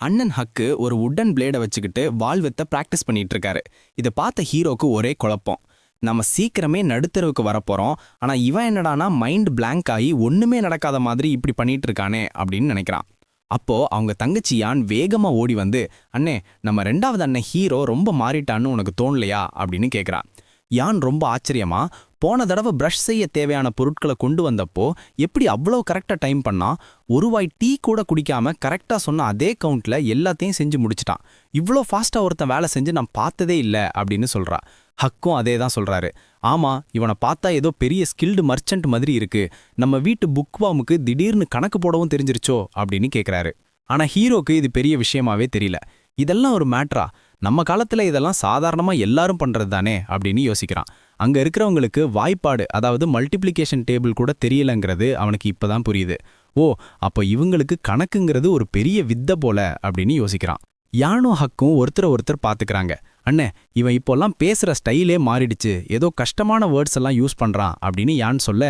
அண்ணன் ஹக்கு ஒரு உட்டன் பிளேடை வச்சுக்கிட்டு வாள் வித்த பிராக்டிஸ் பண்ணிட்டு இருக்காரு. இதை பார்த்த ஹீரோக்கு ஒரே குழப்பம். நம்ம சீக்கிரமே நடுத்தருவுக்கு வரப்போறோம், ஆனா இவன் என்னடானா மைண்ட் பிளாங்க் ஆகி ஒண்ணுமே நடக்காத மாதிரி இப்படி பண்ணிட்டு இருக்கானே அப்படின்னு நினைக்கிறான். அப்போ அவங்க தங்கச்சி யான் வேகமா ஓடி வந்து, அண்ணே, நம்ம ரெண்டாவது அண்ணன் ஹீரோ ரொம்ப மாறிட்டான்னு உனக்கு தோணலையா அப்படின்னு கேட்குறான். யான் ரொம்ப ஆச்சரியமா, போன தடவை ப்ரஷ் செய்ய தேவையான பொருட்களை கொண்டு வந்தப்போ எப்படி அவ்வளோ கரெக்டாக டைம் பண்ணா, ஒரு வாய் டீ கூட குடிக்காம கரெக்டாக சொன்ன அதே கவுண்ட்ல எல்லாத்தையும் செஞ்சு முடிச்சிட்டான். இவ்வளோ ஃபாஸ்ட்டாக ஒருத்தன் வேலை செஞ்சு நான் பார்த்ததே இல்லை அப்படின்னு சொல்றா. ஹக்கும் அதே தான் சொல்றாரு. ஆமா, இவனை பார்த்தா ஏதோ பெரிய ஸ்கில்டு மர்ச்சன்ட் மாதிரி இருக்கு, நம்ம வீட்டு புக்வாமுக்கு திடீர்னு கணக்கு போடவும் தெரிஞ்சிருச்சோ அப்படின்னு கேட்குறாரு. ஆனா ஹீரோக்கு இது பெரிய விஷயமாவே தெரியல. இதெல்லாம் ஒரு மேட்ரா, நம்ம காலத்துல இதெல்லாம் சாதாரணமா எல்லாரும் பண்றது தானே அப்படின்னு யோசிக்கிறான். அங்க இருக்கிறவங்களுக்கு வாய்ப்பாடு, அதாவது மல்டிப்ளிகேஷன் டேபிள் கூட தெரியலங்கிறது அவனுக்கு இப்பதான் புரியுது. ஓ, அப்போ இவங்களுக்கு கணக்குங்கிறது ஒரு பெரிய வித்தை போல அப்படின்னு யோசிக்கிறான். யானும் ஹக்கும் ஒருத்தர் பார்த்துக்கிறாங்க. அண்ணே, இவன் இப்போல்லாம் பேசுற ஸ்டைலே மாறிடுச்சு, ஏதோ கஷ்டமான வேர்ட்ஸ் எல்லாம் யூஸ் பண்றான் அப்படின்னு யான் சொல்ல,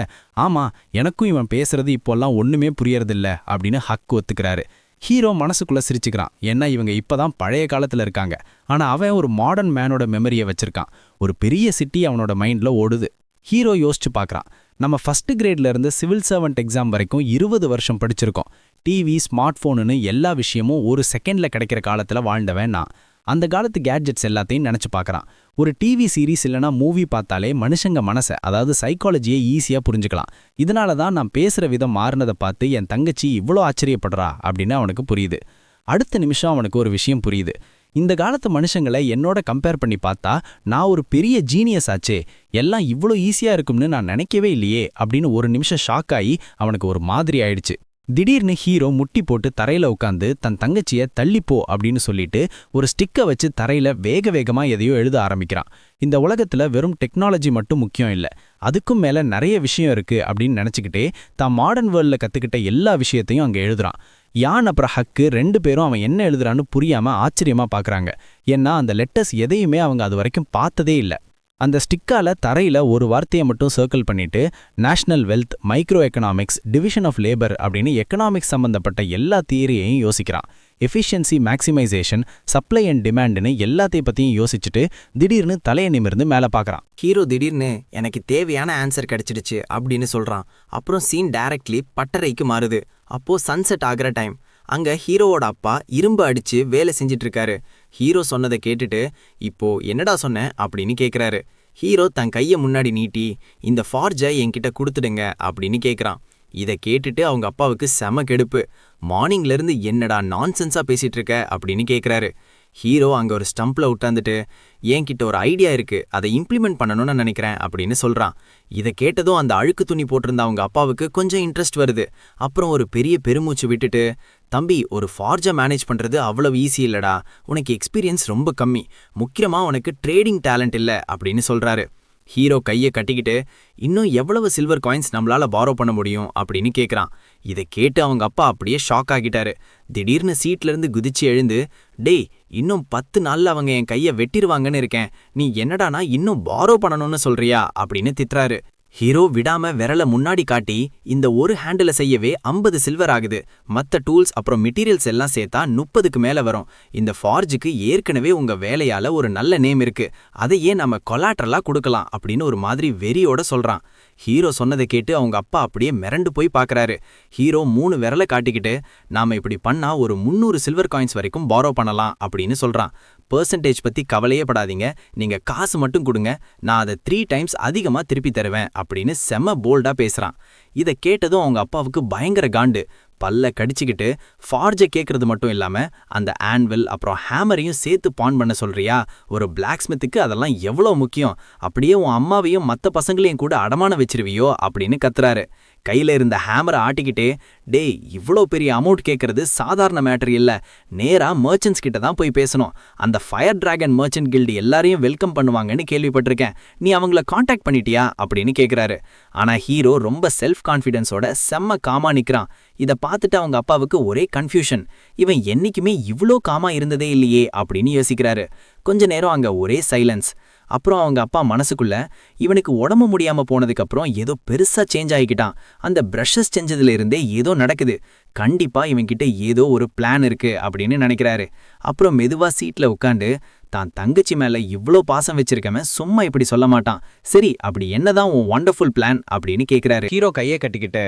ஆமா, எனக்கும் இவன் பேசுறது இப்போல்லாம் ஒண்ணுமே புரியறதில்ல அப்படின்னு ஹக் ஒத்துக்கிறாரு. ஹீரோ மனசுக்குள்ள சிரிச்சுக்கிறான். ஏன்னா இவங்க இப்பதான் பழைய காலத்துல இருக்காங்க, ஆனா அவன் ஒரு மாடர்ன் மேனோட மெமரியை வச்சிருக்கான். ஒரு பெரிய சிட்டி அவனோட மைண்ட்ல ஓடுது. ஹீரோ யோசிச்சு பார்க்கறான். நம்ம ஃபர்ஸ்ட் கிரேட்ல இருந்து சிவில் சர்வெண்ட் எக்ஸாம் வரைக்கும் 20 வருஷம் படிச்சிருக்கோம். டிவி, ஸ்மார்ட் போனுன்னு எல்லா விஷயமும் ஒரு செகண்ட்ல கிடைக்கிற காலத்துல வாழ்ந்தவன் நான். அந்த காலத்து கேட்ஜெட்ஸ் எல்லாத்தையும் நினைச்சு பார்க்கறான். ஒரு டிவி சீரீஸ் இல்லைனா மூவி பார்த்தாலே மனுஷங்க மனசை, அதாவது சைக்காலஜியை ஈஸியாக புரிஞ்சுக்கலாம். இதனால தான் நான் பேசுகிற விதம் மாறினதை பார்த்து என் தங்கச்சி இவ்வளோ ஆச்சரியப்படுறா அப்படின்னு அவனுக்கு புரியுது. அடுத்த நிமிஷம் அவனுக்கு ஒரு விஷயம் புரியுது. இந்த காலத்து மனுஷங்களை என்னோட கம்பேர் பண்ணி பார்த்தா நான் ஒரு பெரிய ஜீனியஸ் ஆச்சே, எல்லாம் இவ்வளோ ஈஸியாக இருக்கும்னு நான் நினைக்கவே இல்லையே அப்படின்னு ஒரு நிமிஷம் ஷாக் ஆகி அவனுக்கு ஒரு மாதிரி ஆயிடுச்சு. திடீர்னு ஹீரோ முட்டி போட்டு தரையில உட்காந்து தன் தங்கச்சிய தள்ளிப்போ அப்படின்னு சொல்லிட்டு ஒரு ஸ்டிக்கை வச்சு தரையில வேக வேகமா எதையோ எழுத ஆரம்பிக்கிறான். இந்த உலகத்துல வெறும் டெக்னாலஜி மட்டும் முக்கியம் இல்ல, அதுக்கும் மேல நிறைய விஷயம் இருக்கு அப்படின்னு நினைச்சுக்கிட்டே தான் மாடர்ன் வேர்ல்ட்ல கத்துக்கிட்ட எல்லா விஷயத்தையும் அங்க எழுதுறான். யான் அப்புறம் ஹக்கு 2 பேரும் அவன் என்ன எழுதுறான்னு புரியாம ஆச்சரியமா பாக்குறாங்க. ஏன்னா அந்த லெட்டர்ஸ் எதையுமே அவங்க அது வரைக்கும் பார்த்ததே இல்லை. அந்த ஸ்டிக்கால தரையில ஒரு வார்த்தையை மட்டும் சர்க்கிள் பண்ணிட்டு national wealth, micro economics, division of labour அப்படின்னு எக்கனாமிக்ஸ் சம்பந்தப்பட்ட எல்லா தியரியையும் யோசிக்கிறான். எஃபிஷியன்சி, மேக்சிமைசேஷன், சப்ளை அண்ட் டிமாண்டுன்னு எல்லாத்தையும் பற்றியும் யோசிச்சுட்டு திடீர்னு தலையை நிமிர்ந்து மேலே பார்க்குறான். ஹீரோ திடீர்னு எனக்கு தேவையான ஆன்சர் கிடைச்சிடுச்சு அப்படின்னு சொல்றான். அப்புறம் சீன் டைரக்ட்லி பட்டறைக்கு மாறுது. அப்போ சன்செட் ஆகிற டைம். அங்க ஹீரோவோட அப்பா இரும்பு அடிச்சு வேலை செஞ்சிட்டு இருக்காரு. ஹீரோ சொன்னதை கேட்டுட்டு, இப்போ என்னடா சொன்ன அப்படின்னு கேட்குறாரு. ஹீரோ தன் கையை முன்னாடி நீட்டி, இந்த ஃபார்ஜை என்கிட்ட கொடுத்துடுங்க அப்படின்னு கேட்குறான். இதை கேட்டுட்டு அவங்க அப்பாவுக்கு செம கெடுப்பு. மார்னிங்லேருந்து என்னடா நான்சென்ஸா பேசிட்டு இருக்க அப்படின்னு கேட்குறாரு. ஹீரோ அங்கே ஒரு ஸ்டம்பில் உட்காந்துட்டு, என்கிட்ட ஒரு ஐடியா இருக்கு, அதை இம்ப்ளிமெண்ட் பண்ணணும்னு நினைக்கிறேன் அப்படின்னு சொல்கிறான். இதை கேட்டதும் அந்த அழுக்கு துணி போட்டிருந்த அவங்க அப்பாவுக்கு கொஞ்சம் இன்ட்ரெஸ்ட் வருது. அப்புறம் ஒரு பெரிய பெருமூச்சு விட்டுட்டு, தம்பி, ஒரு ஃபார்ஜை மேனேஜ் பண்ணுறது அவ்வளவு ஈஸி இல்லடா, உனக்கு எக்ஸ்பீரியன்ஸ் ரொம்ப கம்மி, முக்கியமாக உனக்கு ட்ரேடிங் டேலண்ட் இல்லை அப்படின்னு சொல்கிறாரு. ஹீரோ கையை கட்டிக்கிட்டு, இன்னும் எவ்வளவு சில்வர் காயின்ஸ் நம்மளால பாரோ பண்ண முடியும் அப்படின்னு கேட்குறான். இதை கேட்டு அவங்க அப்பா அப்படியே ஷாக் ஆகிட்டாரு. திடீர்னு சீட்லேருந்து குதிச்சு எழுந்து, டேய், இன்னும் 10 நாள்ல அவங்க என் கையை வெட்டிருவாங்கன்னு இருக்கேன், நீ என்னடானா இன்னும் பாரோ பண்ணணும்னு சொல்றியா அப்படின்னு திட்டுறாரு. ஹீரோ விடாம விரல முன்னாடி காட்டி, இந்த ஒரு ஹேண்டில செய்யவே 50 சில்வர் ஆகுது, மற்ற டூல்ஸ் அப்புறம் மெட்டீரியல்ஸ் எல்லாம் சேர்த்தா 30க்கு மேல வரும். இந்த ஃபார்ஜுக்கு ஏற்கனவே உங்க வேலையால ஒரு நல்ல நேம் இருக்கு, அதையே நம்ம கொலாட்ரலா கொடுக்கலாம் அப்படின்னு ஒரு மாதிரி வெறியோட சொல்றான். ஹீரோ சொன்னதை கேட்டு அவங்க அப்பா அப்படியே மிரண்டு போய் பார்க்கறாரு. ஹீரோ 3 விரலை காட்டிக்கிட்டு, நாம இப்படி பண்ணா ஒரு 300 சில்வர் காயின்ஸ் வரைக்கும் பாரோ பண்ணலாம் அப்படின்னு சொல்றான். பெர்சன்டேஜ் பத்தி கவலையே படாதீங்க, நீங்க காசு மட்டும் கொடுங்க, நான் அதை 3 டைம்ஸ் அதிகமா திருப்பி தருவேன் அப்படின்னு செம்ம போல்டா பேசுறான். இதை கேட்டதும் அவங்க அப்பாவுக்கு பயங்கர காண்டு. பல்ல கடிச்சுக்கிட்டு, ஃபார்ஜை கேட்கறது மட்டும் இல்லாம அந்த ஆன்வில் அப்புறம் ஹேமரையும் சேர்த்து பான் பண்ண சொல்றியா, ஒரு பிளாக் ஸ்மித்துக்கு அதெல்லாம் எவ்வளோ முக்கியம், அப்படியே உன் அம்மாவையும் மற்ற பசங்களையும் கூட அடமான வச்சிருவியோ அப்படின்னு கத்துறாரு. கையில இருந்த ஹேமரை ஆட்டிக்கிட்டே, டேய், இவ்வளோ பெரிய அமௌண்ட் கேட்கறது சாதாரண மேட்டர் இல்ல, நேரா மர்ச்சன்ட்ஸ் கிட்ட தான் போய் பேசணும், அந்த ஃபயர் டிராகன் மர்ச்சன்ட் கில்டு எல்லாரையும் வெல்கம் பண்ணுவாங்கன்னு கேள்விப்பட்டிருக்கேன், நீ அவங்கள காண்டாக்ட் பண்ணிட்டியா அப்படின்னு கேட்குறாரு. ஆனா ஹீரோ ரொம்ப செல்ஃப் கான்ஃபிடென்ஸோட செம்ம காமா நிற்கிறான். இதை பார்த்துட்டு அவங்க அப்பாவுக்கு ஒரே கன்ஃபியூஷன். இவன் என்னைக்குமே இவ்வளோ காமா இருந்ததே இல்லையே அப்படின்னு யோசிக்கிறாரு. கொஞ்ச நேரம் அங்க ஒரே சைலன்ஸ். அப்புறம் அவங்க அப்பா மனசுக்குள்ள இவனுக்கு உடம்பு முடியாம போனதுக்கு அப்புறம் ஏதோ பெருசா சேஞ்ச் ஆகிக்கிட்டான். அந்த பிரஷஸ் செஞ்சதுல இருந்தே ஏதோ நடக்குது. கண்டிப்பா இவன்கிட்ட ஏதோ ஒரு பிளான் இருக்கு அப்படின்னு நினைக்கிறாரு. அப்புறம் மெதுவா சீட்ல உட்காந்து தான் தங்கச்சி மேல இவ்ளோ பாசம் வச்சிருக்கவன் சும்மா இப்படி சொல்ல மாட்டான். சரி, அப்படி என்னதான் உன் வண்டர்ஃபுல் பிளான் அப்படின்னு கேக்குறாரு. ஹீரோ கையை கட்டிக்கிட்டு,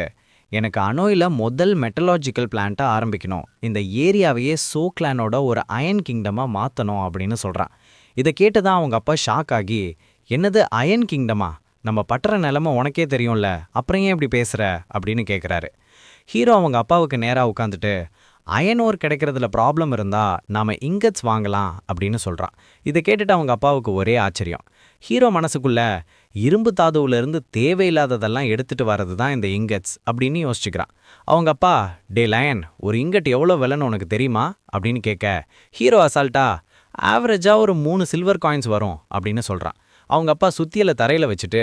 எனக்கு அனோயில் முதல் மெட்டலாஜிக்கல் பிளான்ட்டை ஆரம்பிக்கணும், இந்த ஏரியாவையே சோக்லானோட ஒரு அயன் கிங்டமாக மாற்றணும் அப்படின்னு சொல்கிறான். இதை கேட்டுதான் அவங்க அப்பா ஷாக் ஆகி, என்னது அயன் கிங்டமா, நம்ம பட்டுற நிலமை உனக்கே தெரியும்ல, அப்புறம் ஏன் இப்படி பேசுகிற அப்படின்னு கேட்குறாரு. ஹீரோ அவங்க அப்பாவுக்கு நேராக உட்காந்துட்டு, அயன் ஓர் கிடைக்கிறதுல ப்ராப்ளம் இருந்தால் நாம் இங்கட்ஸ் வாங்கலாம் அப்படின்னு சொல்கிறான். இதை கேட்டுட்டு அவங்க அப்பாவுக்கு ஒரே ஆச்சரியம். ஹீரோ மனசுக்குள்ள இரும்பு தாதுவிலிருந்து தேவையில்லாததெல்லாம் எடுத்துட்டு வர்றது தான் இந்த இங்கட்ஸ் அப்படின்னு யோசிச்சுக்கிறான். அவங்க அப்பா, டே லயன், ஒரு இங்கட் எவ்வளோ விலைன்னு உனக்கு தெரியுமா அப்படின்னு கேட்க, ஹீரோ அசால்ட்டா, ஆவரேஜாக ஒரு 3 சில்வர் காயின்ஸ் வரும் அப்படின்னு சொல்கிறான். அவங்க அப்பா சுத்தியலை தரையில் வச்சுட்டு,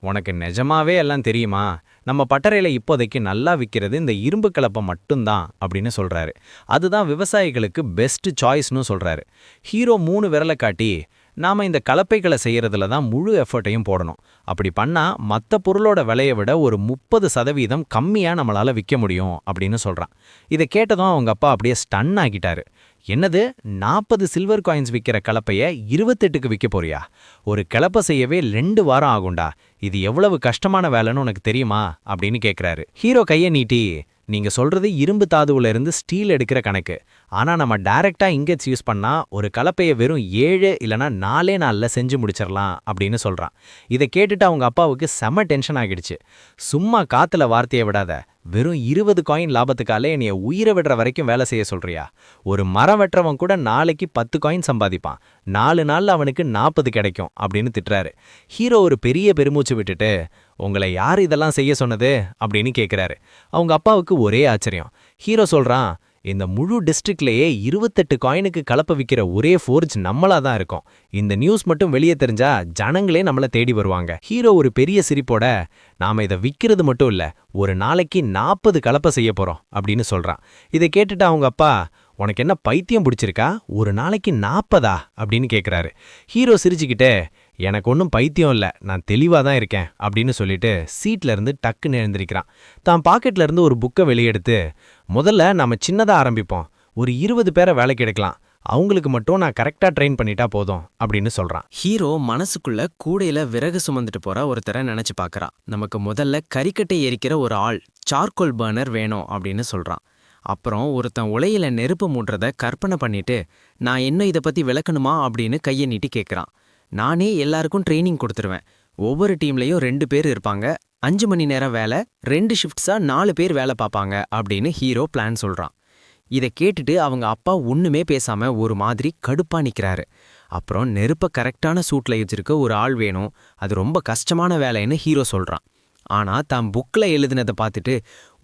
உனக்கு நிஜமாவே எல்லாம் தெரியுமா, நம்ம பட்டறையில் இப்போதைக்கு நல்லா விற்கிறது இந்த இரும்பு கலப்பை மட்டும்தான் அப்படின்னு சொல்கிறாரு. அதுதான் விவசாயிகளுக்கு பெஸ்ட் சாய்ஸ்னு சொல்கிறாரு. ஹீரோ 3 விரலை காட்டி, நாம் இந்த கலப்பைகளை செய்கிறதுல தான் முழு எஃபர்ட்டையும் போடணும், அப்படி பண்ணால் மற்ற பொருளோட விலையை விட ஒரு 30% கம்மியாக நம்மளால் விற்க முடியும் அப்படின்னு சொல்கிறான். இதை கேட்டதும் அவங்க அப்பா அப்படியே ஸ்டன் ஆகிட்டாரு. என்னது, 40 சில்வர் காயின்ஸ் விற்கிற கலப்பையை 28க்கு விற்க போறியா? ஒரு கலப்பை செய்யவே 2 வாரம் ஆகும்டா, இது எவ்வளவு கஷ்டமான வேலைன்னு உனக்கு தெரியுமா அப்படின்னு கேட்குறாரு. ஹீரோ கையை நீட்டி, நீங்க சொல்றது இரும்பு தாதுவுல இருந்து ஸ்டீல் எடுக்கிற கணக்கு, ஆனா நம்ம டைரக்டா இங்கட்ஸ் யூஸ் பண்ணா ஒரு கலப்பையை வெறும் 7 இல்லனா 4 நாள்ல செஞ்சு முடிச்சிடலாம் அப்படின்னு சொல்றான். இதை கேட்டுட்டு அவங்க அப்பாவுக்கு செம டென்ஷன் ஆகிடுச்சு. சும்மா காத்துல வார்த்தையை விடாத, வெறும் 20 காயின் லாபத்துக்காலே என்னைய உயிரை விடுற வரைக்கும் வேலை செய்ய சொல்றியா? ஒரு மரம் வெட்டுறவன் கூட நாளைக்கு 10 காயின் சம்பாதிப்பான், 4 நாள்ல அவனுக்கு 40 கிடைக்கும் அப்படின்னு திட்டுறாரு. ஹீரோ ஒரு பெரிய பெருமூச்சு விட்டுட்டு, உங்களை யார் இதெல்லாம் செய்ய சொன்னது அப்படின்னு கேட்குறாரு. அவங்க அப்பாவுக்கு ஒரே ஆச்சரியம். ஹீரோ சொல்றான், இந்த முழு டிஸ்ட்ரிக்ட்லேயே 28 காயினுக்கு கலப்பை விற்கிற ஒரே ஃபோர்ஜ் நம்மளா தான் இருக்கோம். இந்த நியூஸ் மட்டும் வெளியே தெரிஞ்சா ஜனங்களே நம்மளை தேடி வருவாங்க. ஹீரோ ஒரு பெரிய சிரிப்போட, நாம இதை விற்கிறது மட்டும் இல்ல, ஒரு நாளைக்கு 40 கலப்பை செய்ய போறோம் அப்படின்னு சொல்றான். இதை கேட்டுட்டு அவங்க அப்பா, உனக்கு என்ன பைத்தியம் பிடிச்சிருக்கா, ஒரு நாளைக்கு 40 அப்படின்னு கேட்குறாரு. ஹீரோ சிரிச்சுக்கிட்டே, எனக்கு ஒன்றும் பைத்தியம் இல்லை, நான் தெளிவாக தான் இருக்கேன் அப்படின்னு சொல்லிட்டு சீட்ல இருந்து டக்குன்னு எழுந்திருக்கிறான். தான் பாக்கெட்ல இருந்து ஒரு புக்கை வெளியெடுத்து, முதல்ல நம்ம சின்னதாக ஆரம்பிப்போம், ஒரு 20 பேரை வேலைக்கு எடுக்கலாம், அவங்களுக்கு மட்டும் நான் கரெக்டாக ட்ரெயின் பண்ணிட்டா போதும் அப்படின்னு சொல்கிறான். ஹீரோ மனசுக்குள்ள கூடையில விறகு சுமந்துட்டு போற ஒருத்தரை நினைச்சு பார்க்கறான். நமக்கு முதல்ல கரிக்கட்டை எரிக்கிற ஒரு ஆள், சார்கோல் பர்னர் வேணும் அப்படின்னு சொல்றான். அப்புறம் ஒருத்தன் உலையில நெருப்பு மூட்டுறத கற்பனை பண்ணிட்டு, நான் என்ன இதை பத்தி விளக்கணுமா அப்படின்னு கையை நீட்டி கேட்குறான். நானே எல்லாருக்கும் ட்ரைனிங் கொடுத்துருவேன், ஒவ்வொரு டீம்லையும் 2 பேர் இருப்பாங்க, 5 மணி நேரம் வேலை, 2 ஷிஃப்ட்ஸா 4 பேர் வேலை பார்ப்பாங்க அப்படின்னு ஹீரோ பிளான் சொல்றான். இதை கேட்டுட்டு அவங்க அப்பா ஒண்ணுமே பேசாம ஒரு மாதிரி கடுப்பா நிக்கிறாரு. அப்புறம் நெருப்ப கரெக்டான சூட்ல வச்சிருக்க ஒரு ஆள் வேணும், அது ரொம்ப கஷ்டமான வேலைன்னு ஹீரோ சொல்றான். ஆனா தான் புக்ல எழுதினதை பார்த்துட்டு,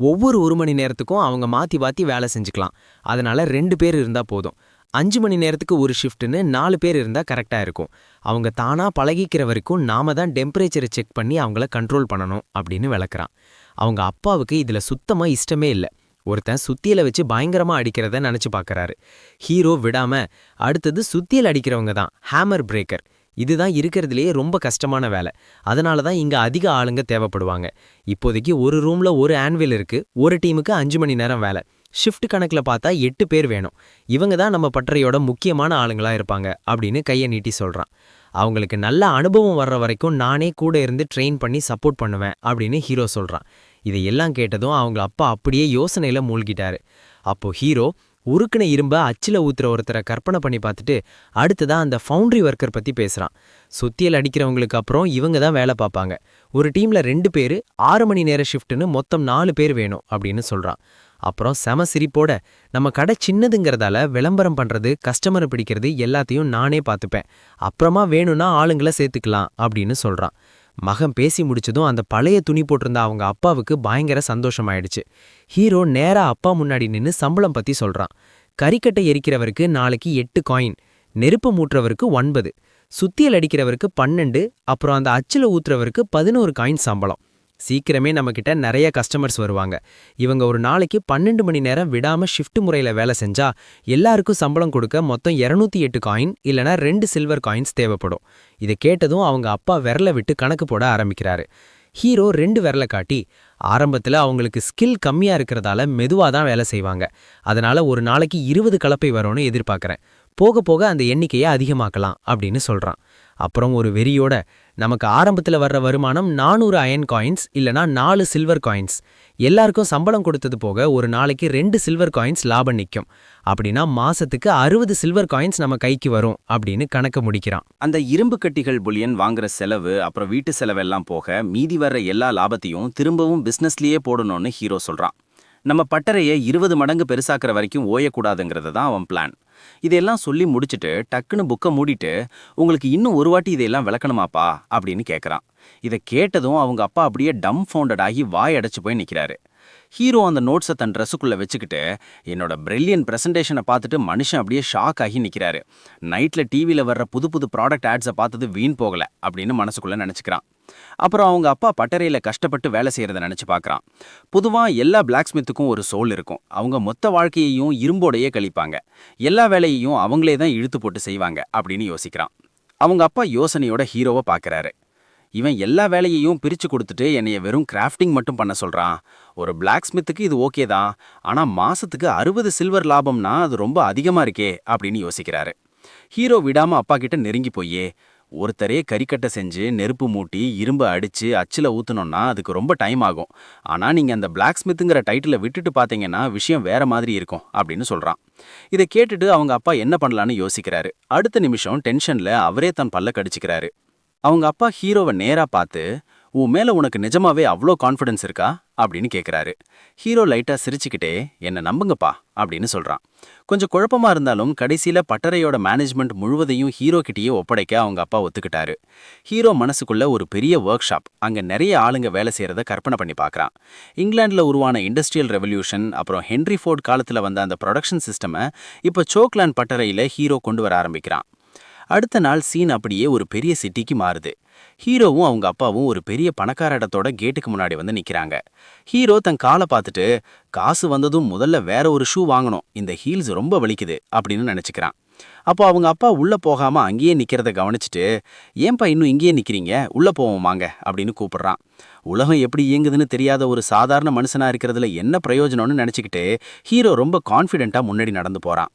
ஒவ்வொரு 1 மணி நேரத்துக்கும் அவங்க மாத்தி மாத்தி வேலை செஞ்சுக்கலாம், அதனால 2 பேர் இருந்தா போதும், 5 மணி நேரத்துக்கு ஒரு ஷிஃப்ட்னு 4 பேர் இருந்தா கரெக்டா இருக்கும், அவங்க தானா பழகிக்கிற வரைக்கும் நாம தான் டெம்பரேச்சரை செக் பண்ணி அவங்கள கண்ட்ரோல் பண்ணணும் அப்படின்னு விளக்குறான். அவங்க அப்பாவுக்கு இதுல சுத்தமா இஷ்டமே இல்லை. ஒருத்தன் சுத்தியல வச்சு பயங்கரமா அடிக்கிறத நினைச்சு பார்க்கறாரு. ஹீரோ விடாம, அடுத்தது சுத்தியல் அடிக்கிறவங்க தான் ஹேமர் பிரேக்கர், இதுதான் இருக்கிறதுலேயே ரொம்ப கஷ்டமான வேலை, அதனால தான் இங்க அதிக ஆளுங்க தேவைப்படுவாங்க. இப்போதைக்கு ஒரு ரூம்ல ஒரு ஆன்வில் இருக்கு, ஒரு டீமுக்கு 5 மணி நேரம் வேலை, ஷிஃப்ட் கணக்கில் பார்த்தா 8 பேர் வேணும், இவங்க தான் நம்ம பட்டறையோட முக்கியமான ஆளுங்களா இருப்பாங்க அப்படின்னு கையை நீட்டி சொல்றான். அவங்களுக்கு நல்ல அனுபவம் வர்ற வரைக்கும் நானே கூட இருந்து ட்ரெயின் பண்ணி சப்போர்ட் பண்ணுவேன் அப்படின்னு ஹீரோ சொல்றான். இதையெல்லாம் கேட்டதும் அவங்க அப்பா அப்படியே யோசனையில மூழ்கிட்டாரு. அப்போ ஹீரோ உருக்குன இரும்ப அச்சில ஊத்துற ஒருத்தரை கற்பனை பண்ணி பார்த்துட்டு, அடுத்ததா அந்த ஃபவுண்டரி ஒர்க்கர் பத்தி பேசுறான். சுத்தியல் அடிக்கிறவங்களுக்கு அப்புறம் இவங்க தான் வேலை பார்ப்பாங்க, ஒரு டீம்ல 2 பேர், 6 மணி நேர ஷிஃப்ட்னு மொத்தம் 4 பேர் வேணும் அப்படின்னு சொல்றான். அப்புறம் செம சிரிப்போட, நம்ம கடை சின்னதுங்கிறதால விளம்பரம் பண்றது, கஸ்டமரை பிடிக்கிறது எல்லாத்தையும் நானே பார்த்துப்பேன், அப்புறமா வேணும்னா ஆளுங்களை சேர்த்துக்கலாம் அப்படின்னு சொல்றான். மகன் பேசி முடிச்சதும் அந்த பழைய துணி போட்டிருந்த அவங்க அப்பாவுக்கு பயங்கர சந்தோஷமாயிடுச்சு. ஹீரோ நேரா அப்பா முன்னாடி நின்னு சம்பளம் பத்தி சொல்றான். கரிக்கட்டை எரிக்கிறவருக்கு நாளைக்கு 8 காயின், நெருப்பு மூட்டுறவருக்கு 9, சுத்தியல் அடிக்கிறவருக்கு 12, அப்புறம் அந்த அச்சில ஊத்துறவருக்கு 11 காயின் சம்பளம். சீக்கிரமே நம்மக்கிட்ட நிறைய கஸ்டமர்ஸ் வருவாங்க. இவங்க ஒரு நாளைக்கு 12 மணி நேரம் விடாம ஷிஃப்ட் முறையில் வேலை செஞ்சா எல்லாருக்கும் சம்பளம் கொடுக்க மொத்தம் 208 காயின் இல்லனா 2 சில்வர் காயின்ஸ் தேவைப்படும். இதை கேட்டதும் அவங்க அப்பா விரல விட்டு கணக்கு போட ஆரம்பிக்கிறாரு. ஹீரோ 2 விரல காட்டி, ஆரம்பத்தில் அவங்களுக்கு ஸ்கில் கம்மியாக இருக்கிறதால மெதுவாக தான் வேலை செய்வாங்க. அதனால ஒரு நாளைக்கு 20 கலப்பை வரும்னு எதிர்பார்க்குறேன். போக போக அந்த எண்ணிக்கையை அதிகமாக்கலாம் அப்படின்னு சொல்கிறான். அப்புறம் ஒரு வெறியோட, நமக்கு ஆரம்பத்தில் வர்ற வருமானம் 400 அயன் காயின்ஸ் இல்லனா 4 சில்வர் காயின்ஸ். எல்லாருக்கும் சம்பளம் கொடுத்தது போக ஒரு நாளைக்கு 2 சில்வர் காயின்ஸ் லாபம் நிற்கும். அப்படின்னா மாசத்துக்கு 60 சில்வர் காயின்ஸ் நம்ம கைக்கு வரும் அப்படின்னு கணக்கு முடிக்கிறான். அந்த இரும்பு கட்டிகள் புல்லியன் வாங்குற செலவு அப்புறம் வீட்டு செலவெல்லாம் போக மீதி வர்ற எல்லா லாபத்தையும் திரும்பவும் பிசினஸ்லயே போடணும்னு ஹீரோ சொல்றான். நம்ம பட்டறையை 20 மடங்கு பெருசாக்குற வரைக்கும் ஓயக்கூடாதுங்கிறது தான் அவன் பிளான். இதையெல்லாம் சொல்லி முடிச்சுட்டு டக்குன்னு புக்கை மூடிட்டு, உங்களுக்கு இன்னும் ஒரு வாட்டி இதையெல்லாம் விளக்கணுமாப்பா அப்படின்னு கேட்குறான். இதை கேட்டதும் அவங்க அப்பா அப்படியே டம் ஃபவுண்டட் ஆகி வாய் அடைச்சு போய் நிற்கிறாரு. ஹீரோ அந்த நோட்ஸை தன் ட்ரெஸ்ஸுக்குள்ளே வச்சுக்கிட்டு என்னோட பிரில்லியன் ப்ரெசன்டேஷனை பார்த்துட்டு மனுஷன் அப்படியே ஷாக் ஆகி நிற்கிறாரு. நைட்டில் டிவியில் வர்ற புது புது ப்ராடக்ட் ஆட்ஸை பார்த்தது வீண் போகலை அப்படின்னு மனசுக்குள்ளே நினச்சிக்கிறான். அப்புறம் அவங்க அப்பா பட்டறையில் கஷ்டப்பட்டு வேலை செய்கிறத நினச்சி பார்க்குறான். பொதுவாக எல்லா பிளாக் ஸ்மித்துக்கும் ஒரு சோல் இருக்கும். அவங்க மொத்த வாழ்க்கையையும் இரும்போடையே கழிப்பாங்க. எல்லா வேலையையும் அவங்களே தான் இழுத்து போட்டு செய்வாங்க அப்படின்னு யோசிக்கிறான். அவங்க அப்பா யோசனையோட ஹீரோவை பார்க்குறாரு. இவன் எல்லா வேலையையும் பிரித்து கொடுத்துட்டு என்னைய வெறும் கிராஃப்டிங் மட்டும் பண்ண சொல்கிறான். ஒரு பிளாக் ஸ்மித்துக்கு இது ஓகே தான், ஆனால் மாதத்துக்கு 60 சில்வர் லாபம்னா அது ரொம்ப அதிகமாக இருக்கே அப்படின்னு யோசிக்கிறாரு. ஹீரோ விடாமல் அப்பா கிட்ட நெருங்கி போயே, ஒருத்தரே கறிக்கட்டை செஞ்சு நெருப்பு மூட்டி இரும்பை அடித்து அச்சில் ஊற்றணுன்னா அதுக்கு ரொம்ப டைம் ஆகும். ஆனால் நீங்கள் அந்த பிளாக் ஸ்மித்துங்கிற டைட்டிலை விட்டுட்டு பார்த்தீங்கன்னா விஷயம் வேற மாதிரி இருக்கும் அப்படின்னு சொல்கிறான். இதை கேட்டுட்டு அவங்க அப்பா என்ன பண்ணலான்னு யோசிக்கிறாரு. அடுத்த நிமிஷம் டென்ஷனில் அவரே தன் பல்ல கடிச்சிக்கிறாரு. அவங்க அப்பா ஹீரோவை நேராக பார்த்து, உன் மேலே உனக்கு நிஜமாவே அவ்வளோ கான்ஃபிடன்ஸ் இருக்கா அப்படின்னு கேட்குறாரு. ஹீரோ லைட்டாக சிரிச்சுக்கிட்டே, என்னை நம்புங்கப்பா அப்படின்னு சொல்கிறான். கொஞ்சம் குழப்பமாக இருந்தாலும் கடைசியில் பட்டறையோட மேனேஜ்மெண்ட் முழுவதையும் ஹீரோ கிட்டேயே ஒப்படைக்க அவங்க அப்பா ஒத்துக்கிட்டாரு. ஹீரோ மனசுக்குள்ள ஒரு பெரிய ஒர்க் ஷாப், அங்கே நிறைய ஆளுங்க வேலை செய்கிறத கற்பனை பண்ணி பார்க்குறான். இங்கிலாண்டில் உருவான இண்டஸ்ட்ரியல் ரெவல்யூஷன் அப்புறம் ஹென்ரி ஃபோர்ட் காலத்தில் வந்த அந்த ப்ரொடக்ஷன் சிஸ்டமை இப்போ சோக்லாண்ட் பட்டறையில் ஹீரோ கொண்டு வர ஆரம்பிக்கிறான். அடுத்த நாள் சீன் அப்படியே ஒரு பெரிய சிட்டிக்கு மாறுது. ஹீரோவும் அவங்க அப்பாவும் ஒரு பெரிய பணக்கார இடத்தோட கேட்டுக்கு முன்னாடி வந்து நிற்கிறாங்க. ஹீரோ தன் காலை பார்த்துட்டு, காசு வந்ததும் முதல்ல வேற ஒரு ஷூ வாங்கணும், இந்த ஹீல்ஸ் ரொம்ப வலிக்குது அப்படின்னு நினச்சிக்கிறான். அப்போ அவங்க அப்பா உள்ளே போகாமல் அங்கேயே நிற்கிறத கவனிச்சுட்டு, ஏன்பா இன்னும் இங்கேயே நிற்கிறீங்க, உள்ளே போவோம் வாங்க அப்படின்னு கூப்பிடுறான். உலகம் எப்படி இயங்குதுன்னு தெரியாத ஒரு சாதாரண மனுஷனாக இருக்கிறதுல என்ன பிரயோஜனம்னு நினச்சிக்கிட்டு ஹீரோ ரொம்ப கான்ஃபிடென்ட்டாக முன்னாடி நடந்து போகிறான்.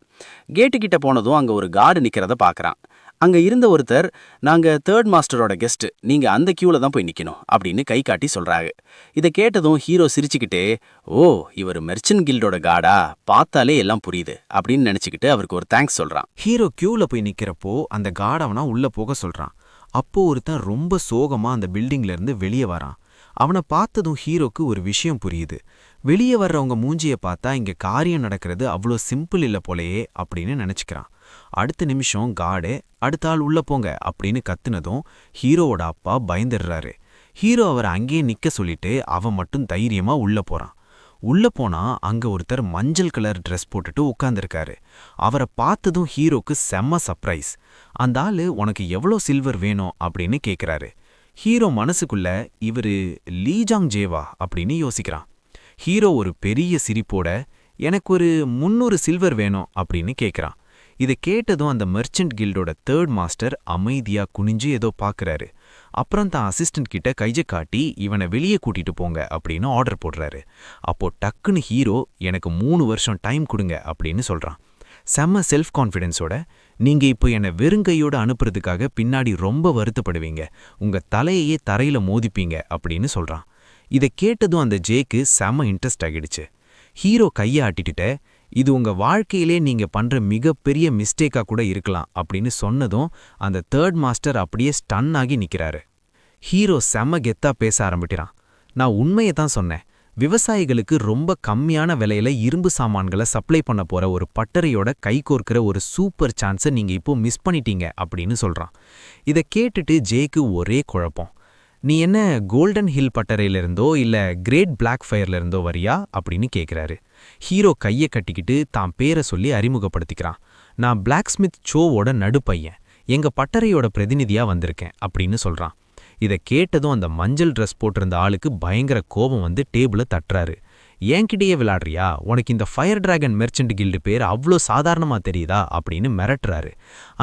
கேட்டுக்கிட்ட போனதும் அங்கே ஒரு கார்டு நிற்கிறத பார்க்குறான். அங்கே இருந்த ஒருத்தர், நாங்கள் 3rd மாஸ்டரோட கெஸ்ட்டு, நீங்கள் அந்த கியூவில் தான் போய் நிற்கணும் அப்படின்னு கை காட்டி சொல்கிறாங்க. இதை கேட்டதும் ஹீரோ சிரிச்சுக்கிட்டே, ஓ இவர் மெர்ச்சன்ட் கில்டோட கார்டா, பார்த்தாலே எல்லாம் புரியுது அப்படின்னு நினச்சிக்கிட்டு அவருக்கு ஒரு தேங்க்ஸ் சொல்கிறான். ஹீரோ கியூவில் போய் நிற்கிறப்போ அந்த கார்டு அவனா உள்ளே போக சொல்கிறான். அப்போ ஒருத்தன் ரொம்ப சோகமாக அந்த பில்டிங்லேருந்து வெளியே வரான். அவனை பார்த்ததும் ஹீரோக்கு ஒரு விஷயம் புரியுது. வெளியே வர்றவங்க மூஞ்சியை பார்த்தா இங்கே காரியம் நடக்கிறது அவ்வளோ சிம்பிள் இல்லை போலையே அப்படின்னு நினச்சிக்கிறான். அடுத்த நிமிஷம் கார்டு, அடுத்த ஆள் உள்ள போங்க அப்படின்னு கத்துனதும் ஹீரோவோட அப்பா பயந்துடுறாரு. ஹீரோ அவரை அங்கேயே நிற்க சொல்லிட்டு அவன் மட்டும் தைரியமா உள்ள போறான். உள்ள போனா அங்க ஒருத்தர் மஞ்சள் கலர் ட்ரெஸ் போட்டுட்டு உட்கார்ந்துருக்காரு. அவரை பார்த்ததும் ஹீரோக்கு செம்ம சர்ப்ரைஸ். அந்த ஆளு உனக்கு எவ்வளோ சில்வர் வேணும் அப்படின்னு கேட்குறாரு. ஹீரோ மனசுக்குள்ள இவரு லீஜாங் ஜேவா அப்படின்னு யோசிக்கிறான். ஹீரோ ஒரு பெரிய சிரிப்போட, எனக்கு ஒரு 300 சில்வர் வேணும் அப்படின்னு கேட்குறான். இதை கேட்டதும் அந்த மெர்ச்சன்ட் கில்டோட 3rd மாஸ்டர் அமைதியா குனிஞ்சு ஏதோ பார்க்குறாரு. அப்புறம் தான் அசிஸ்டன்ட் கிட்ட கையை காட்டி இவனை வெளியே கூட்டிட்டு போங்க அப்படின்னு ஆர்டர் போடுறாரு. அப்போ டக்குன்னு ஹீரோ, எனக்கு 3 வருஷம் டைம் கொடுங்க அப்படின்னு சொல்றான். செம்ம செல்ஃப் கான்ஃபிடென்ஸோட, நீங்க இப்போ என்னை வெறுங்கையோட அனுப்புறதுக்காக பின்னாடி ரொம்ப வருத்தப்படுவீங்க, உங்க தலையையே தரையில மோதிப்பீங்க அப்படின்னு சொல்றான். இதை கேட்டதும் அந்த ஜேக்கு செம்ம இன்ட்ரெஸ்ட் ஆகிடுச்சு. ஹீரோ கையை ஆட்டிட்டு, இது உங்க வாழ்க்கையிலே நீங்க பண்ற மிகப்பெரிய மிஸ்டேக்கா கூட இருக்கலாம் அப்படின்னு சொன்னதும் அந்த 3rd மாஸ்டர் அப்படியே ஸ்டன் ஆகி நிக்கிறாரு. ஹீரோ செம்ம கெத்தா பேச ஆரம்பிக்கிறான். நான் உண்மையை தான் சொன்னேன். விவசாயிகளுக்கு ரொம்ப கம்மியான விலையில இரும்பு சாமான்களை சப்ளை பண்ண போற ஒரு பட்டறையோட கைகோர்க்கிற ஒரு சூப்பர் சான்ஸை நீங்க இப்போ மிஸ் பண்ணிட்டீங்க அப்படின்னு சொல்றான். இதை கேட்டுட்டு ஜேக்கு ஒரே குழப்பம். நீ என்ன கோல்டன் ஹில் பட்டறையிலிருந்தோ இல்ல கிரேட் பிளாக் ஃபயர்ல இருந்தோ வரியா அப்படின்னு கேட்குறாரு. ஹீரோ கையை கட்டிக்கிட்டு தான் பேரை சொல்லி அறிமுகப்படுத்திக்கிறான். நான் பிளாக் ஸ்மித் சோவோட நடுப்பையன், எங்க பட்டறையோட பிரதிநிதியா வந்திருக்கேன் அப்படின்னு சொல்றான். இதை கேட்டதும் அந்த மஞ்சள் ட்ரெஸ் போட்டிருந்த ஆளுக்கு பயங்கர கோபம் வந்து டேபிளை தட்டுறாரு. என்கிட்டயே விளையாடுறியா? உனக்கு இந்த ஃபயர் டிராகன் மெர்ச்சன்ட் கில்டு பேர் அவ்வளோ சாதாரணமா தெரியுதா அப்படின்னு மிரட்டுறாரு.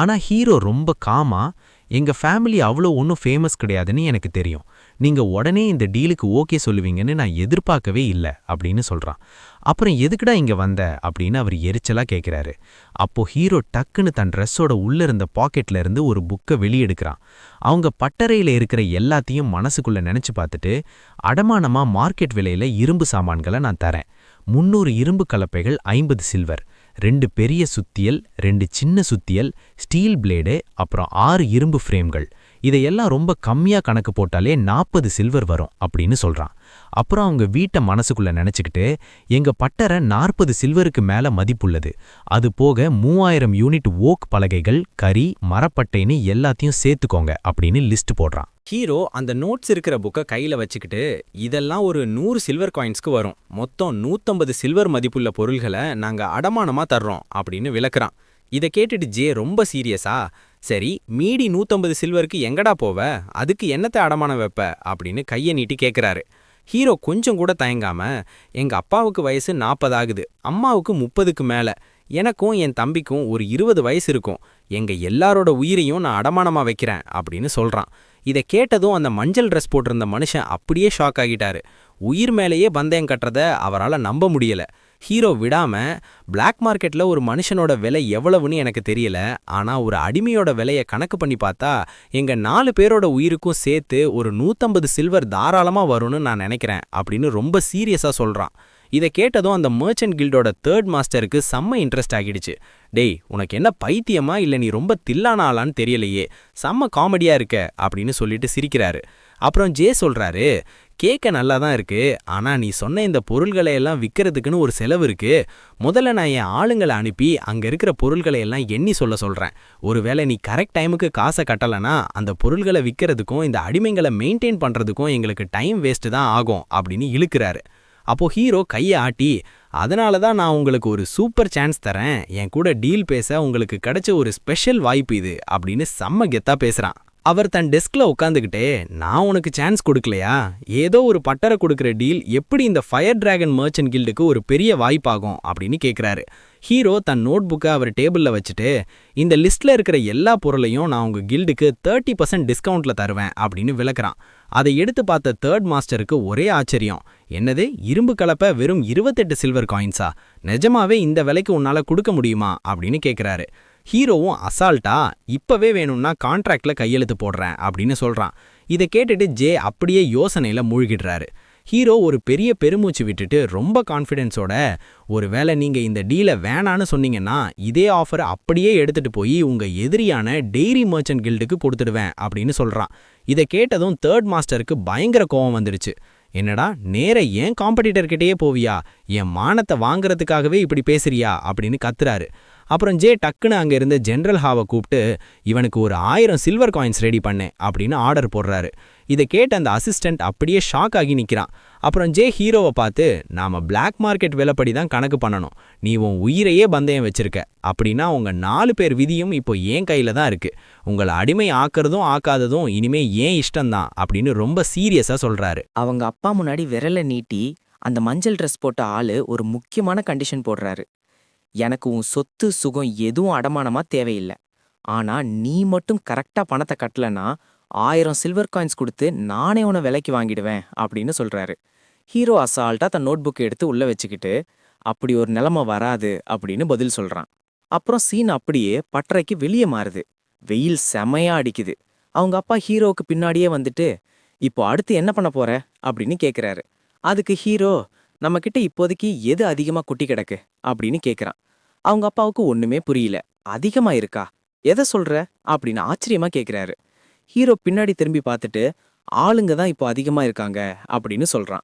ஆனா ஹீரோ ரொம்ப காமா, எங்க ஃபேமிலி அவ்வளோ ஒன்றும் ஃபேமஸ் கிடையாதுன்னு எனக்கு தெரியும். நீங்க உடனே இந்த டீலுக்கு ஓகே சொல்லுவீங்கன்னு நான் எதிர்பார்க்கவே இல்லை அப்படின்னு சொல்றான். அப்புறம் எதுக்குடா இங்க வந்த அப்படின்னு அவர் எரிச்சலா கேட்கிறாரு. அப்போ ஹீரோ டக்குன்னு தன் ட்ரெஸ்ஸோட உள்ள இருந்த பாக்கெட்ல இருந்து ஒரு புக்கை வெளியெடுக்கிறான். அவங்க பட்டறையில இருக்கிற எல்லாத்தையும் மனசுக்குள்ள நினைச்சு பார்த்துட்டு, அடமானமா மார்க்கெட் விலையில இரும்பு சாமான்களை நான் தரேன். 300 இரும்பு கலப்பைகள், 50 சில்வர், 2 பெரிய சுத்தியல், 2 சின்ன சுத்தியல், ஸ்டீல் பிளேடு, அப்புறம் 6 இரும்பு ஃப்ரேம்கள். இதையெல்லாம் ரொம்ப கம்மியா கணக்கு போட்டாலே 40 சில்வர் வரும் அப்படின்னு சொல்றான். அப்புறம் அவங்க வீட்டை மனசுக்குள்ள நினைச்சுக்கிட்டு, எங்க பட்டறை 40 சில்வருக்கு மேல மதிப்புள்ளது, அது போக 3000 யூனிட் ஓக் பலகைகள், கரி, மரப்பட்டைன்னு எல்லாத்தையும் சேர்த்துக்கோங்க அப்படின்னு லிஸ்ட் போடுறான். ஹீரோ அந்த நோட்ஸ் இருக்கிற புக்கை கையில வச்சுக்கிட்டு, இதெல்லாம் ஒரு 100 சில்வர் காயின்ஸ்க்கு வரும், மொத்தம் 150 சில்வர் மதிப்புள்ள பொருள்களை நாங்க அடமானமா தர்றோம் அப்படின்னு விளக்குறான். இதை கேட்டுட்டு ஜே ரொம்ப சீரியஸா, சரி மீதி 150 சில்வருக்கு எங்கடா போவ, அதுக்கு என்னத்தை அடமானம் வைப்ப அப்படின்னு கையை நீட்டி கேட்குறாரு. ஹீரோ கொஞ்சம் கூட தயங்காம, எங்க அப்பாவுக்கு வயசு 40 ஆகுது, அம்மாவுக்கு 30க்கு மேல, எனக்கும் என் தம்பிக்கும் ஒரு 20 வயசு இருக்கும், எங்க எல்லாரோட உயிரையும் நான் அடமானமா வைக்கிறேன் அப்படின்னு சொல்றான். இதை கேட்டதும் அந்த மஞ்சள் ட்ரெஸ் போட்டிருந்த மனுஷன் அப்படியே ஷாக் ஆகிட்டாரு. உயிர் மேலேயே பந்தயம் கட்டுறத அவரால் நம்ப முடியல. ஹீரோ விடாம, பிளாக் மார்க்கெட்ல ஒரு மனுஷனோட விலை எவ்வளவுன்னு எனக்கு தெரியல, ஆனா ஒரு அடிமையோட விலையை கணக்கு பண்ணி பார்த்தா எங்க 4 பேரோட உயிருக்கும் சேர்த்து ஒரு 150 சில்வர் தாராளமா வரும்னு நான் நினைக்கிறேன் அப்படின்னு ரொம்ப சீரியஸா சொல்றான். இதை கேட்டதும் அந்த மர்ச்சன்ட் கில்டோட 3rd மாஸ்டருக்கு செம்ம இன்ட்ரெஸ்ட் ஆகிடுச்சு. டேய், உனக்கு என்ன பைத்தியமா இல்லை நீ ரொம்ப தில்லான ஆளான்னு தெரியலையே, செம்ம காமெடியா இருக்க அப்படின்னு சொல்லிட்டு சிரிக்கிறாரு. அப்புறம் ஜே சொல்றாரு, கேட்க நல்லா தான் இருக்கு, ஆனா நீ சொன்ன இந்த பொருள்களை எல்லாம் விற்கிறதுக்குன்னு ஒரு செலவு இருக்கு. முதல்ல நான் என் ஆளுங்களை அனுப்பி அங்க இருக்கிற பொருள்களை எல்லாம் எண்ணி சொல்றேன். ஒருவேளை நீ கரெக்ட் டைமுக்கு காசை கட்டலனா அந்த பொருள்களை விற்கிறதுக்கும் இந்த அடிமைங்களை மெயின்டைன் பண்றதுக்கும் எங்களுக்கு டைம் வேஸ்ட் தான் ஆகும் அப்படின்னு இழுக்கிறாரு. அப்போ ஹீரோ கையை ஆட்டி, அதனால தான் நான் உங்களுக்கு ஒரு சூப்பர் சான்ஸ் தரேன், என் கூட டீல் பேச உங்களுக்கு கிடைச்ச ஒரு ஸ்பெஷல் வாய்ப்பு இது அப்படின்னு செம்ம கெத்தா பேசுறான். அவர் தன் டெஸ்க்ல உட்காந்துக்கிட்டே, நான் உனக்கு சான்ஸ் கொடுக்கலையா, ஏதோ ஒரு பட்டறை கொடுக்குற டீல் எப்படி இந்த ஃபயர் டிராகன் மர்ச்சன்ட் கில்டுக்கு ஒரு பெரிய வாய்ப்பாகும் அப்படின்னு கேட்குறாரு. ஹீரோ தன் நோட் புக்கை அவர் டேபிளில் வச்சுட்டு, இந்த லிஸ்ட்ல இருக்கிற எல்லா பொருளையும் நான் உங்க கில்டுக்கு 30% டிஸ்கவுண்ட்ல தருவேன் அப்படின்னு விளக்குறான். அதை எடுத்து பார்த்த 3rd மாஸ்டருக்கு ஒரே ஆச்சரியம். என்னது, இரும்பு கலப்பை வெறும் 28 சில்வர் காயின்ஸா, நிஜமாவே இந்த விலைக்கு உன்னால கொடுக்க முடியுமா அப்படின்னு கேட்குறாரு. ஹீரோவும் அசால்ட்டா, இப்பவே வேணும்னா கான்ட்ராக்ட்ல கையெழுத்து போடுறேன் அப்படின்னு சொல்றான். இதை கேட்டுட்டு ஜே அப்படியே யோசனையில மூழ்கிடுறாரு. ஹீரோ ஒரு பெரிய பெருமூச்சு விட்டுட்டு ரொம்ப கான்ஃபிடென்ஸோட, ஒருவேளை நீங்க இந்த டீலை வேணான்னு சொன்னீங்கன்னா இதே ஆஃபர் அப்படியே எடுத்துட்டு போய் உங்க எதிரியான டெய்ரி மர்ச்சன்ட் கில்டுக்கு கொடுத்துடுவேன் அப்படின்னு சொல்றான். இதை கேட்டதும் 3rd மாஸ்டருக்கு பயங்கர கோபம் வந்துடுச்சு. என்னடா, நேர ஏன் காம்படிட்டர்கிட்டயே போவியா, என் மானத்தை வாங்குறதுக்காகவே இப்படி பேசுறியா அப்படின்னு கத்துறாரு. அப்புறம் ஜே டக்குன்னு அங்க இருந்த ஜெனரல் ஹாவை கூப்பிட்டு, இவனுக்கு ஒரு 1000 சில்வர் காயின்ஸ் ரெடி பண்ணு அப்படின்னு ஆர்டர் போடுறாரு. இதை கேட்ட அந்த அசிஸ்டன்ட் அப்படியே ஷாக் ஆகி நிற்கிறான். அப்புறம் ஜே ஹீரோவை பார்த்து, நாம பிளாக் மார்க்கெட் விலைப்படி தான் கணக்கு பண்ணணும், நீ உன் உயிரையே பந்தயம் வச்சிருக்க, அப்படின்னா உங்க 4 பேர் விதியும் இப்போ ஏன் கையில தான் இருக்கு, உங்களை அடிமை ஆக்குறதும் ஆக்காததும் இனிமே ஏன் இஷ்டம்தான் அப்படின்னு ரொம்ப சீரியஸா சொல்றாரு. அவங்க அப்பா முன்னாடி விரலை நீட்டி அந்த மஞ்சள் ட்ரெஸ் போட்ட ஆளு ஒரு முக்கியமான கண்டிஷன் போடுறாரு. எனக்கு உன் சொத்து சுகம் எதுவும் அடமானமா தேவையில்லை, ஆனா நீ மட்டும் கரெக்டா பணத்தை கட்டலனா 1000 சில்வர் காயின்ஸ் கொடுத்து நானே உன விலைக்கு வாங்கிடுவேன் அப்படின்னு சொல்றாரு. ஹீரோ அசால்ட்டா தன் நோட் புக் எடுத்து உள்ள வச்சுக்கிட்டு, அப்படி ஒரு நிலைமை வராது அப்படின்னு பதில் சொல்றான். அப்புறம் சீன் அப்படியே பட்டறைக்கு வெளியே மாறுது. வெயில் செமையா அடிக்குது. அவங்க அப்பா ஹீரோவுக்கு பின்னாடியே வந்துட்டு, இப்போ அடுத்து என்ன பண்ண போற அப்படின்னு கேக்குறாரு. அதுக்கு ஹீரோ, நம்ம கிட்ட இப்போதைக்கு எது அதிகமா குட்டி கிடக்கு அப்படின்னு கேக்குறான். அவங்க அப்பாவுக்கு ஒண்ணுமே புரியல. அதிகமா இருக்கா, எதை சொல்ற அப்படின்னு ஆச்சரியமா கேக்குறாரு. ஹீரோ பின்னாடி திரும்பி பார்த்துட்டு, ஆளுங்க தான் இப்போ அதிகமா இருக்காங்க அப்படின்னு சொல்றான்.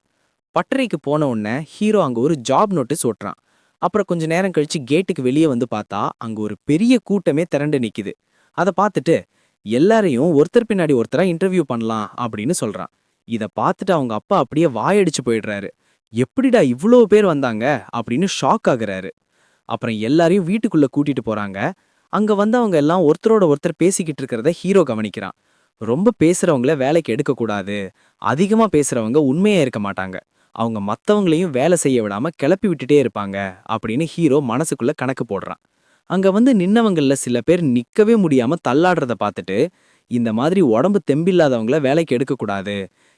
பட்டறைக்கு போன உடனே ஹீரோ அங்க ஒரு ஜாப் நோட்டீஸ் ஓட்டுறான். அப்புறம் கொஞ்ச நேரம் கழிச்சு கேட்டுக்கு வெளியே வந்து பார்த்தா அங்க ஒரு பெரிய கூட்டமே திரண்டு நிக்குது. அதை பார்த்துட்டு, எல்லாரையும் ஒருத்தர் பின்னாடி ஒருத்தரா இன்டர்வியூ பண்ணலாம் அப்படின்னு சொல்றான். இதை பார்த்துட்டு அவங்க அப்பா அப்படியே வாயடிச்சு போயிடுறாரு. எப்படிடா இவ்வளோ பேர் வந்தாங்க அப்படின்னு ஷாக் ஆகுறாரு. அப்புறம் எல்லாரையும் வீட்டுக்குள்ள கூட்டிட்டு போறாங்க. அங்க வந்தவங்க எல்லாம் ஒருத்தரோட ஒருத்தர் பேசிக்கிட்டு இருக்கிறத ஹீரோ கவனிக்கிறான். ரொம்ப பேசுறவங்கள வேலைக்கு எடுக்கக்கூடாது. அதிகமா பேசுறவங்க உண்மையா இருக்க மாட்டாங்க. அவங்க மத்தவங்களையும் வேலை செய்ய விடாம கிளப்பி விட்டுட்டே இருப்பாங்க அப்படின்னு ஹீரோ மனசுக்குள்ள கணக்கு போடுறான். அங்க வந்து நின்னவங்கள்ல சில பேர் நிக்கவே முடியாம தள்ளாடுறத பார்த்துட்டு, இந்த மாதிரி உடம்பு தெம்பில்லாதவங்கள வேலைக்கு எடுக்கக்கூடாது.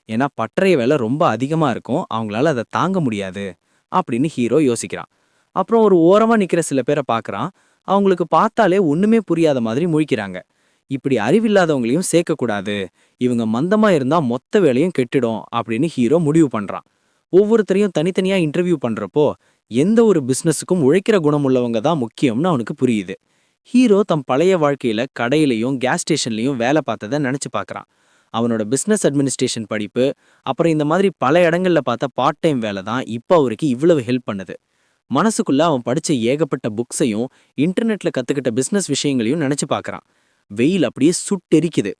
ஏன்னா பட்டறை வேலை ரொம்ப அதிகமா இருக்கும். அவங்களால அதை தாங்க முடியாது அப்படின்னு ஹீரோ யோசிக்கிறான். அப்புறம் ஒரு ஓரமா நிக்கிற சில பேரை பார்க்கறான். அவங்களுக்கு பார்த்தாலே ஒண்ணுமே புரியாத மாதிரி முழிக்கிறாங்க. இப்படி அறிவில்லாதவங்களையும் சேர்க்கக்கூடாது. இவங்க மந்தமா இருந்தா மொத்த வேலையும் கெட்டுடும் அப்படின்னு ஹீரோ முடிவு பண்றான். ஒவ்வொருத்தரையும் தனித்தனியா இன்டர்வியூ பண்றப்போ எந்த ஒரு பிசினஸுக்கும் உழைக்கிற குணம் உள்ளவங்க தான் முக்கியம்னு அவனுக்கு புரியுது. ஹீரோ தம் பழைய வாழ்க்கையில கடையிலையும் கேஸ் ஸ்டேஷன்லயும் வேலை பார்த்ததை நினைச்சு பார்க்கறான். அவனோட பிசினஸ் அட்மினிஸ்ட்ரேஷன் படிப்பு, அப்புறம் இந்த மாதிரி பல இடங்கள்ல பார்த்த பார்ட் டைம் வேலை தான் இப்போ அவருக்கு இவ்வளவு ஹெல்ப் பண்ணுது. மனசுக்குள்ள அவன் படிச்ச ஏகப்பட்ட புக்ஸையும் இன்டர்நெட்ல கத்துக்கிட்ட பிசினஸ் விஷயங்களையும் நினைச்சு பார்க்கறான். வெயில் அப்படியே சுட்டெரிக்குது.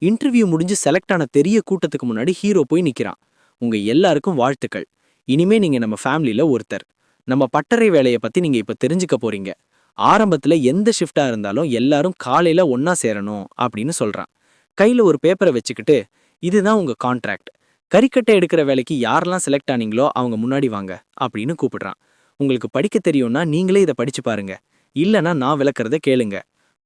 இன்டர்வியூ முடிஞ்சு செலக்ட் ஆன பெரிய கூட்டத்துக்கு முன்னாடி ஹீரோ போய் நிக்கிறான். உங்க எல்லாருக்கும் வாழ்த்துக்கள். இனிமே நீங்க நம்ம ஃபேமிலில ஒருத்தர். நம்ம பட்டறை வேலையை பத்தி நீங்க இப்ப தெரிஞ்சுக்க போறீங்க. ஆரம்பத்துல எந்த ஷிஃப்டா இருந்தாலும் எல்லாரும் காலையில ஒன்னா சேரணும் அப்படின்னு சொல்றான். கையில ஒரு பேப்பரை வச்சுக்கிட்டு, இதுதான் உங்க கான்ட்ராக்ட். கறிக்கட்டை எடுக்கிற வேலைக்கு யாரெல்லாம் செலக்ட் ஆனீங்களோ அவங்க முன்னாடி வாங்க அப்படின்னு கூப்பிடுறான். உங்களுக்கு படிக்க தெரியும்னா நீங்களே இதை படிச்சு பாருங்க. இல்லனா நான் விளக்குறத கேளுங்க.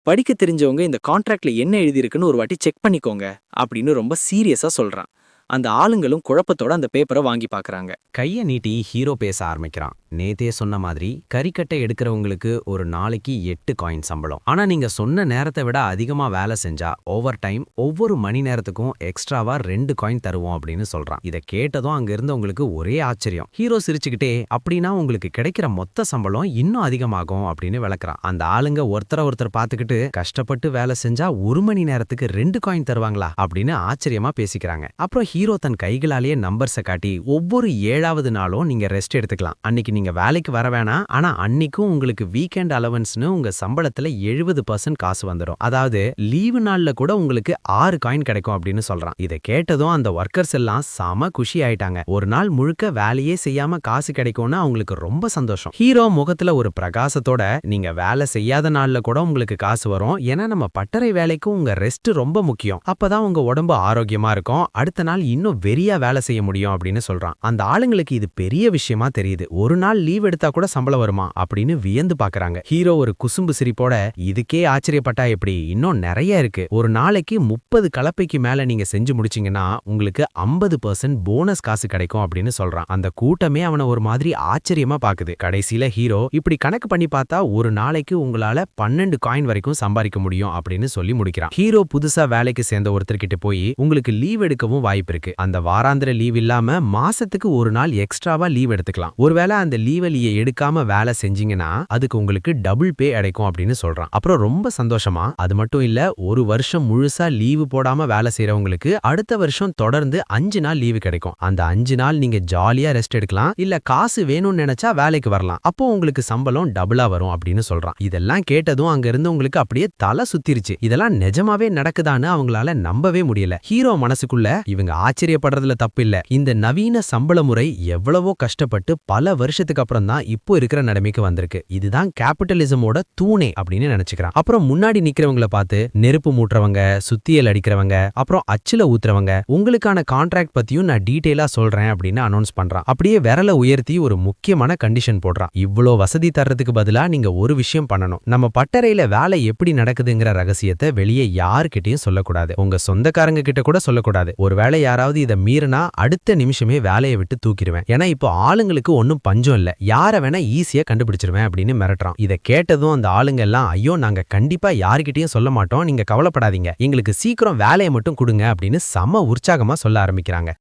படிக்க தெரிஞ்சவங்க இந்த கான்ட்ராக்ட்ல என்ன எழுதியிருக்குன்னு ஒரு வாட்டி செக் பண்ணிக்கோங்க அப்படின்னு ரொம்ப சீரியஸா சொல்றான். அந்த ஆளுங்களும் குழப்பத்தோட அந்த பேப்பரை வாங்கி பார்க்கறாங்க. கையை நீட்டி ஹீரோ பேச ஆரம்பிக்கிறான். நேத்தே சொன்ன மாதிரி கறிக்கட்டை எடுக்கிறவங்களுக்கு ஒரு நாளைக்கு 8 காயின் சம்பளம். ஆனா நீங்க சொன்ன நேரத்தை விட அதிகமா வேலை செஞ்சா ஓவர் டைம் ஒவ்வொரு மணி நேரத்துக்கும் எக்ஸ்ட்ராவா 2 காயின் தருவோம் அப்படின்னு சொல்றான். இதை கேட்டதும் அங்க இருந்தவங்களுக்கு ஒரே ஆச்சரியம். ஹீரோ சிரிச்சுக்கிட்டே, அப்படின்னா உங்களுக்கு கிடைக்கிற மொத்த சம்பளம் இன்னும் அதிகமாகும் அப்படின்னு விளக்குறான். அந்த ஆளுங்க ஒருத்தர் பார்த்துக்கிட்டு, கஷ்டப்பட்டு வேலை செஞ்சா 1 மணி நேரத்துக்கு 2 காயின் தருவாங்களா அப்படின்னு ஆச்சரியமா பேசிக்கிறாங்க. அப்புறம் ஹீரோ தன் கைகளாலேயே நம்பர்ஸை காட்டி, ஒவ்வொரு 7வது நாளும் நீங்க ரெஸ்ட் எடுத்துக்கலாம். அன்னைக்கு நீங்க வேலைக்கு வர வேணாம், ஆனா அன்னைக்கும் உங்களுக்கு வீக்கெண்ட் அலவன்ஸ்னு உங்க சம்பளத்துல 70% காசு வந்துடும். அதாவது லீவு நாள்ல கூட உங்களுக்கு 6 காயின் கிடைக்கும் அப்படின்னு சொல்றான். இதை கேட்டதும் அந்த ஒர்க்கர்ஸ் எல்லாம் செம குஷி ஆயிட்டாங்க. ஒரு நாள் முழுக்க வேலையே செய்யாம காசு கிடைக்கும்னு அவங்களுக்கு ரொம்ப சந்தோஷம். ஹீரோ முகத்துல ஒரு பிரகாசத்தோட, நீங்க வேலை செய்யாத நாள்ல கூட உங்களுக்கு காசு வரும். ஏன்னா நம்ம பட்டறை வேலைக்கும் உங்க ரெஸ்ட் ரொம்ப முக்கியம். அப்பதான் உங்க உடம்பு ஆரோக்கியமா இருக்கும். அடுத்த நாள் இன்னும் வெறியா வேலை செய்ய முடியும் அப்படின்னு சொல்றான். அந்த ஆளுங்களுக்கு இது பெரிய விஷயமா தெரியுது. ஒரு நாள் லீவ் எடுத்தா கூட சம்பளம் வருமா அப்படின்னு வியந்து பாக்குறாங்க. ஹீரோ ஒரு குசும்பு சிரிப்போட, இதுக்கே ஆச்சரியப்பட்டா எப்படி, இன்னும் நிறைய இருக்கு. ஒரு நாளைக்கு 30 கலப்பைக்கு மேல நீங்க செஞ்சு முடிச்சீங்கன்னா உங்களுக்கு 50% போனஸ் காசு கிடைக்கும் அப்படின்னு சொல்றான். அந்த கூட்டமே அவனை ஒரு மாதிரி ஆச்சரியமா பாக்குது. கடைசியில ஹீரோ, இப்படி கணக்கு பண்ணி பார்த்தா ஒரு நாளைக்கு உங்களால 12 காயின் வரைக்கும் சம்பாதிக்க முடியும் அப்படின்னு சொல்லி முடிக்கிறான். ஹீரோ புதுசா வேலைக்கு சேர்ந்த ஒருத்தர்கிட்ட போய், உங்களுக்கு லீவ் எடுக்கவும் வாய்ப்பு இருக்கு. அந்த வாராந்திர லீவ் இல்லாம மாசத்துக்கு ஒரு நாள் எக்ஸ்ட்ராவா லீவ் எடுத்துக்கலாம். ஒருவேளை அந்த லீவை நீங்க எடுக்காம வேலை செஞ்சீங்கன்னா அதுக்கு உங்களுக்கு டபுள் பே கிடைக்கும் அப்படின்னு சொல்றான். அப்புறம் ரொம்ப சந்தோஷமா, அது மட்டும் இல்ல, ஒரு வருஷம் முழுசா லீவு போடாம வேலை செய்யறவங்களுக்கு அடுத்த வருஷம் தொடர்ந்து 5 நாள் லீவு கிடைக்கும். அந்த 5 நாள் நீங்க ஜாலியா ரெஸ்ட் எடுக்கலாம். இல்ல காசு வேணும்னு நினைச்சா வேலைக்கு வரலாம். அப்போ உங்களுக்கு சம்பளம் டபுளா வரும் அப்படின்னு சொல்றான். இதெல்லாம் கேட்டதும் அங்க இருந்து உங்களுக்கு அப்படியே தலை சுத்திருச்சு. இதெல்லாம் நிஜமாவே நடக்குதான்னு அவங்களால நம்பவே முடியல. ஹீரோ மனசுக்குள்ள, இவங்க ஆச்சரியப்படுறதுல தப்பு இல்ல. இந்த நவீன சம்பள முறை எவ்வளவோ கஷ்டப்பட்டு பல வருஷத்துக்கு அப்புறம் தான் இப்போ இருக்கிற நிலைமைக்கு வந்திருக்கு. இதுதான் கேபிட்டலிசமோட தூணே அப்படின்னு நினைச்சுக்கிறான். அப்புறம் முன்னாடி நிக்கிறவங்கள பார்த்து, நெருப்பு மூட்டுறவங்க, சுத்தியல் அடிக்கிறவங்க, அப்புறம் அச்சுல ஊத்துறவங்க, உங்களுக்கான கான்ட்ராக்ட் பத்தியும் நான் டீடைலா சொல்றேன் அப்படின்னு அனௌன்ஸ் பண்றான். அப்படியே விரல உயர்த்தி ஒரு முக்கியமான கண்டிஷன் போடுறான். இவ்ளோ வசதி தர்றதுக்கு பதிலா நீங்க ஒரு விஷயம் பண்ணணும். நம்ம பட்டறையில வேலை எப்படி நடக்குதுங்கிற ரகசியத்தை வெளியே யாருக்கிட்டையும் சொல்லக்கூடாது. உங்க சொந்தக்காரங்க கிட்ட கூட சொல்லக்கூடாது. ஒருவேளை யாராவது இதை மீறினா அடுத்த நிமிஷமே வேலையை விட்டு தூக்கிடுவேன். ஏன்னா இப்போ ஆளுங்களுக்கு ஒன்னும் பஞ்சம் இல்ல, யார வேணா ஈஸியா கண்டுபிடிச்சிருவேன் அப்படின்னு மிரட்டுறான். இதை கேட்டதும் அந்த ஆளுங்க எல்லாம், ஐயோ நாங்க கண்டிப்பா யாருக்கிட்டையும் சொல்ல மாட்டோம், நீங்க கவலைப்படாதீங்க, எங்களுக்கு சீக்கிரம் வேலையை மட்டும் கொடுங்க அப்படின்னு செம உற்சாகமா சொல்ல ஆரம்பிக்கிறாங்க.